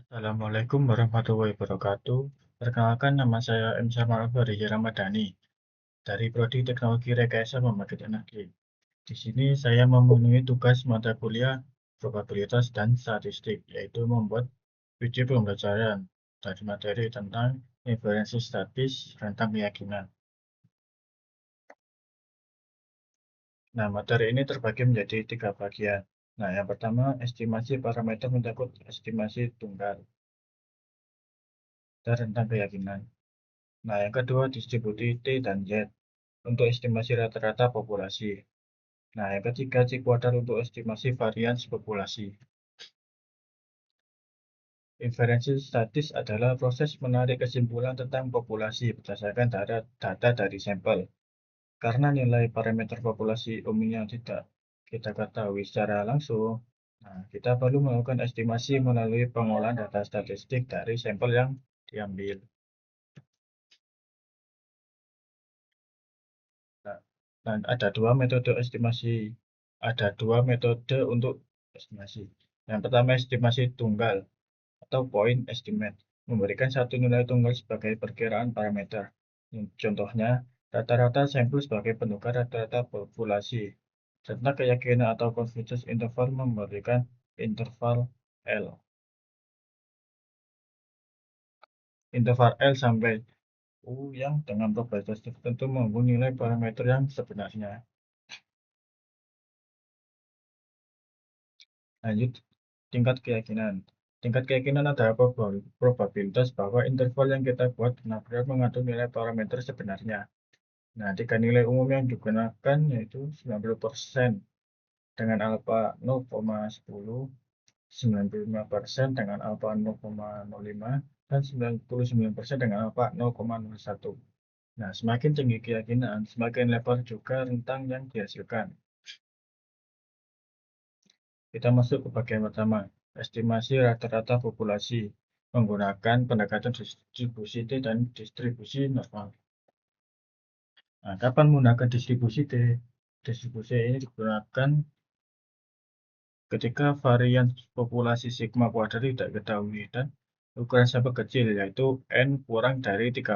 Assalamualaikum warahmatullahi wabarakatuh. Perkenalkan, nama saya M. Sarmal Akbar Ramadhani dari Prodi Teknologi Rekayasa Pembangkit Energi. Di sini saya memenuhi tugas mata kuliah probabilitas dan statistik, yaitu membuat video pembelajaran dari materi tentang inferensi statis rentang keyakinan. Nah, materi ini terbagi menjadi 3 bagian. Nah, yang pertama, estimasi parameter mencakup estimasi tunggal dan rentang keyakinan. Nah, yang kedua, distribusi T dan Z untuk estimasi rata-rata populasi. Nah, yang ketiga, C-kuadrat untuk estimasi varians populasi. Inferensi statis adalah proses menarik kesimpulan tentang populasi berdasarkan data dari sampel. Karena nilai parameter populasi umumnya tidak kita ketahui secara langsung, nah, kita perlu melakukan estimasi melalui pengolahan data statistik dari sampel yang diambil. Nah, dan ada dua metode estimasi. Ada dua metode untuk estimasi. Yang pertama, estimasi tunggal atau point estimate, memberikan satu nilai tunggal sebagai perkiraan parameter. Contohnya, rata-rata sampel sebagai penukar rata-rata populasi. Serta keyakinan atau confidence interval memberikan interval L. Interval L sampai U yang dengan probabilitas tertentu menghubungi nilai parameter yang sebenarnya. Lanjut, tingkat keyakinan. Tingkat keyakinan adalah probabilitas bahwa interval yang kita buat benar-benar mengandung nilai parameter sebenarnya. Nah, 3 nilai umum yang digunakan yaitu 90% dengan alfa 0,10, 95% dengan alfa 0,05, dan 99% dengan alfa 0,01. Nah, semakin tinggi keyakinan, semakin lebar juga rentang yang dihasilkan. Kita masuk ke bagian pertama, estimasi rata-rata populasi menggunakan pendekatan distribusi T dan distribusi normal. Nah, kapan menggunakan distribusi T? Distribusi ini digunakan ketika varian populasi sigma kuadrat tidak diketahui dan ukuran sampel kecil, yaitu N kurang dari 30.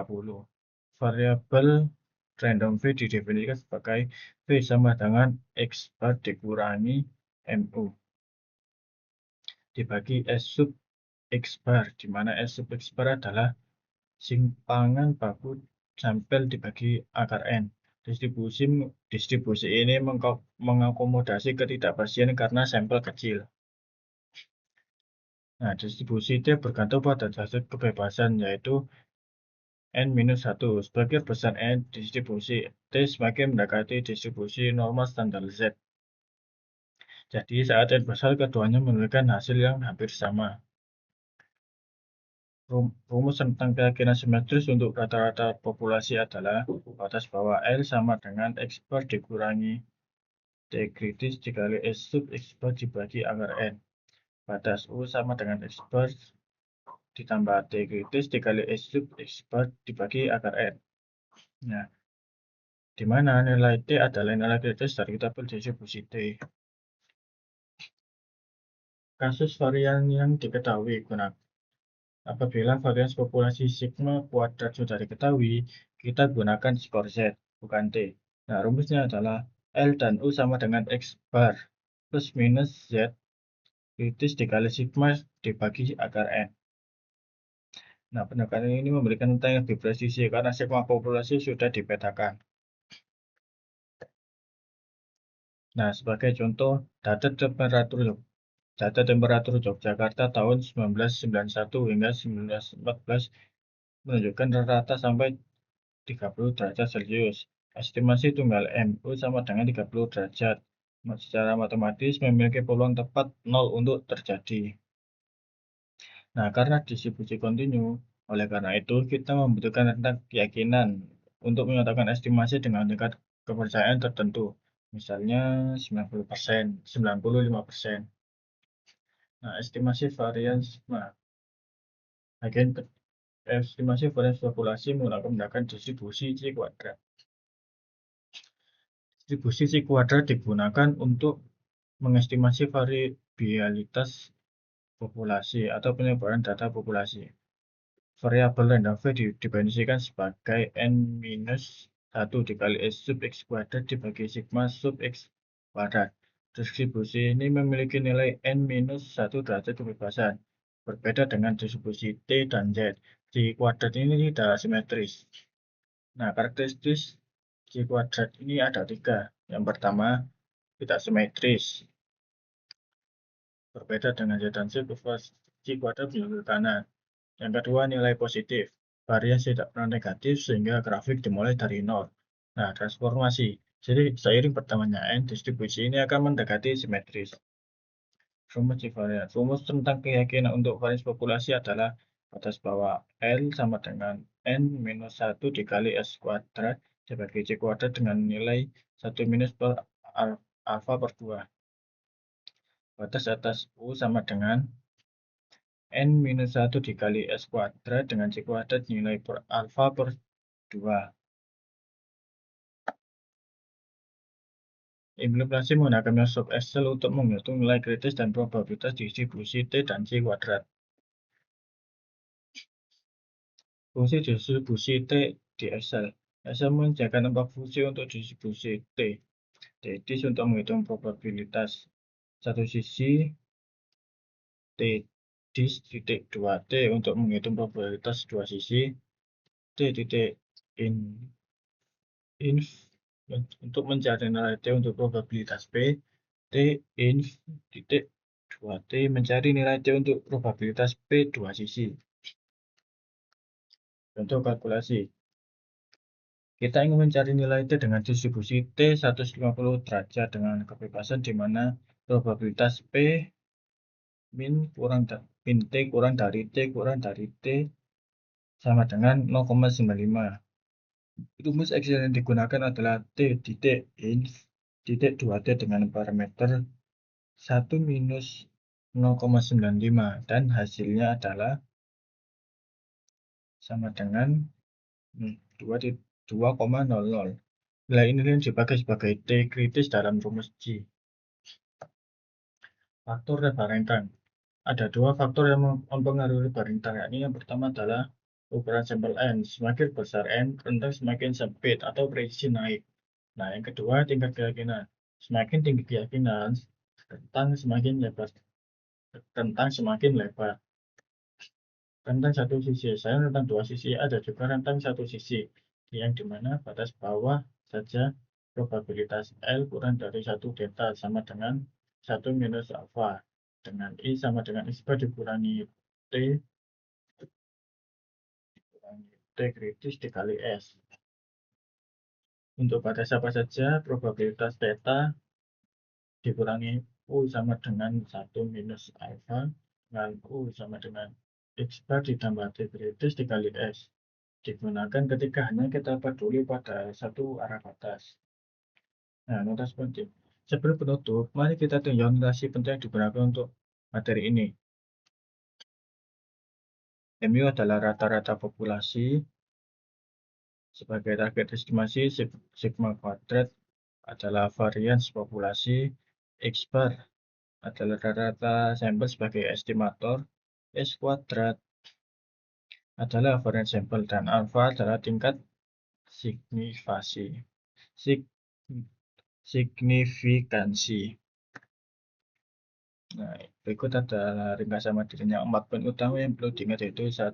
Variabel random V didefinisikan sebagai V sama dengan X bar dikurangi MU dibagi S sub X bar, di mana S sub X bar adalah simpangan baku sampel dibagi akar N. Distribusi ini mengakomodasi ketidakpastian karena sampel kecil. Nah, distribusi T bergantung pada dasar kebebasan, yaitu N-1. Sebagian besar N distribusi T semakin mendekati distribusi normal standar Z. Jadi, saat N besar, keduanya memberikan hasil yang hampir sama. Rumus tentang keyakinan simetris untuk rata-rata populasi adalah batas bawah L sama dengan X bar dikurangi T kritis dikali S sub X bar dibagi akar N. Batas U sama dengan X bar ditambah T kritis dikali S sub X bar dibagi akar N. Nah, di mana nilai T adalah nilai kritis dari tabel distribusi T. Kasus varian yang diketahui gunakan. Apabila varians populasi sigma kuadrat sudah diketahui, kita gunakan skor Z, bukan T. Nah, rumusnya adalah L dan U sama dengan X bar plus minus Z kritis dikali sigma dibagi akar N. Nah, pendekatan ini memberikan data yang lebih presisi karena sigma populasi sudah dipetakan. Nah, sebagai contoh, data temperatur Yogyakarta tahun 1991 hingga 1914 menunjukkan rata-rata sampai 30 derajat Celcius. Estimasi tunggal MU sama dengan 30 derajat. Secara matematis memiliki peluang tepat 0 untuk terjadi. Nah, karena distribusi kontinu, oleh karena itu kita membutuhkan rentang keyakinan untuk menyatakan estimasi dengan tingkat kepercayaan tertentu. Misalnya 90%, 95%. Nah, estimasi varians populasi menggunakan distribusi C kuadrat. Distribusi C kuadrat digunakan untuk mengestimasi variabilitas populasi atau penyebaran data populasi. Variabel random v didefinisikan sebagai n-1 dikali S sub x kuadrat dibagi sigma sub x kuadrat. Distribusi ini memiliki nilai n-1 derajat kebebasan, berbeda dengan distribusi T dan Z. Di kuadrat ini tidak simetris. Nah, karakteristik G kuadrat ini ada 3. Yang pertama, tidak simetris. Berbeda dengan Z dan Z, G kuadrat menunjuk kanan. Yang kedua, nilai positif. Variasi tidak pernah negatif sehingga grafik dimulai dari 0. Nah, transformasi. Jadi, seiring bertambahnya N, distribusi ini akan mendekati simetris. Rumus varian. Rumus tentang keyakinan untuk varians populasi adalah batas bawah L sama dengan N-1 dikali S kuadrat dibagi C kuadrat dengan nilai 1 minus per alfa per 2. Batas atas U sama dengan N-1 dikali S kuadrat dengan C kuadrat nilai per alfa per 2. Implementasi menggunakan Microsoft Excel untuk menghitung nilai kritis dan probabilitas distribusi T dan C kuadrat. Fungsi distribusi T di Excel. Excel menyediakan 4 fungsi untuk distribusi T. T-dis untuk menghitung probabilitas satu sisi, T-dis titik 2T untuk menghitung probabilitas dua sisi, T titik inf untuk mencari nilai T untuk probabilitas P, T inf titik 2T mencari nilai T untuk probabilitas P dua sisi. Contoh kalkulasi. Kita ingin mencari nilai T dengan distribusi T 150 derajat dengan kebebasan di mana probabilitas P min T kurang dari T sama dengan 0,95. Rumus Excel yang digunakan adalah T titik inf titik 2T dengan parameter 1 minus 0,95 dan hasilnya adalah sama dengan 2,00. Nilai ini dipakai sebagai T kritis dalam rumus G. Faktor lebar rentang. Ada 2 faktor yang mempengaruhi lebar rentang. Ini yang pertama adalah ukuran sampel N. Semakin besar N, rentang semakin sempit atau presisi naik. Nah, yang kedua tingkat keyakinan. Semakin tinggi keyakinan, rentang semakin lebar. Rentang satu sisi, saya rentang dua sisi, ada juga rentang satu sisi, yang dimana batas bawah saja probabilitas L kurang dari 1 delta sama dengan 1 minus alpha, dengan I sama dengan X bar dikurangi T kritis dikali S. Untuk batas apa saja, probabilitas theta dikurangi U sama dengan 1 minus alpha, dengan U sama dengan X bar ditambah T kritis dikali S. Digunakan ketika hanya kita peduli pada satu arah batas. Nah, notasi penting. Sebelum penutup, mari kita tinjau notasi penting yang digunakan untuk materi ini. MU adalah rata-rata populasi. Sebagai target estimasi, sigma kuadrat adalah varians populasi. X bar adalah rata-rata sampel sebagai estimator. S kuadrat adalah varian sampel dan alpha adalah tingkat signifikansi. Nah, berikut adalah ringkasan materinya. 4 poin utama yang perlu diingat yaitu 1.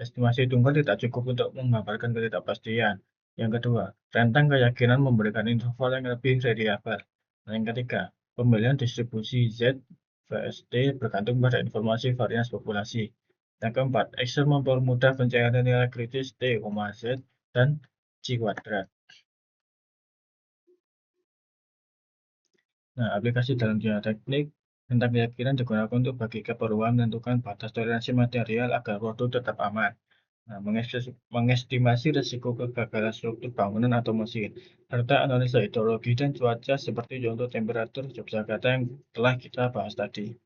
Estimasi tunggal tidak cukup untuk menggambarkan ketidakpastian. Yang kedua, rentang keyakinan memberikan interval yang lebih variabel. Nah, yang ketiga, pemilihan distribusi Z vs T bergantung pada informasi varians populasi. Yang keempat, Excel mempermudah pencairan nilai kritis T, Z, dan G kuadrat. Nah, aplikasi dalam dunia teknik, rentang keyakinan digunakan untuk bagi keperluan menentukan batas toleransi material agar produk tetap aman. Nah, mengestimasi risiko kegagalan struktur bangunan atau mesin, serta analisa hidrologi dan cuaca seperti contoh temperatur Yogyakarta yang telah kita bahas tadi.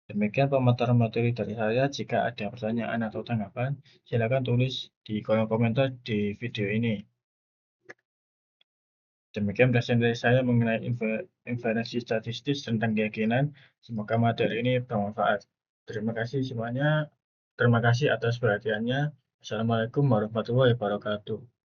Demikian pemaparan materi dari saya. Jika ada pertanyaan atau tanggapan, silakan tulis di kolom komentar di video ini. Demikian presentasi dari saya mengenai inferensi statistis tentang keyakinan. Semoga materi ini bermanfaat. Terima kasih semuanya. Terima kasih atas perhatiannya. Assalamualaikum warahmatullahi wabarakatuh.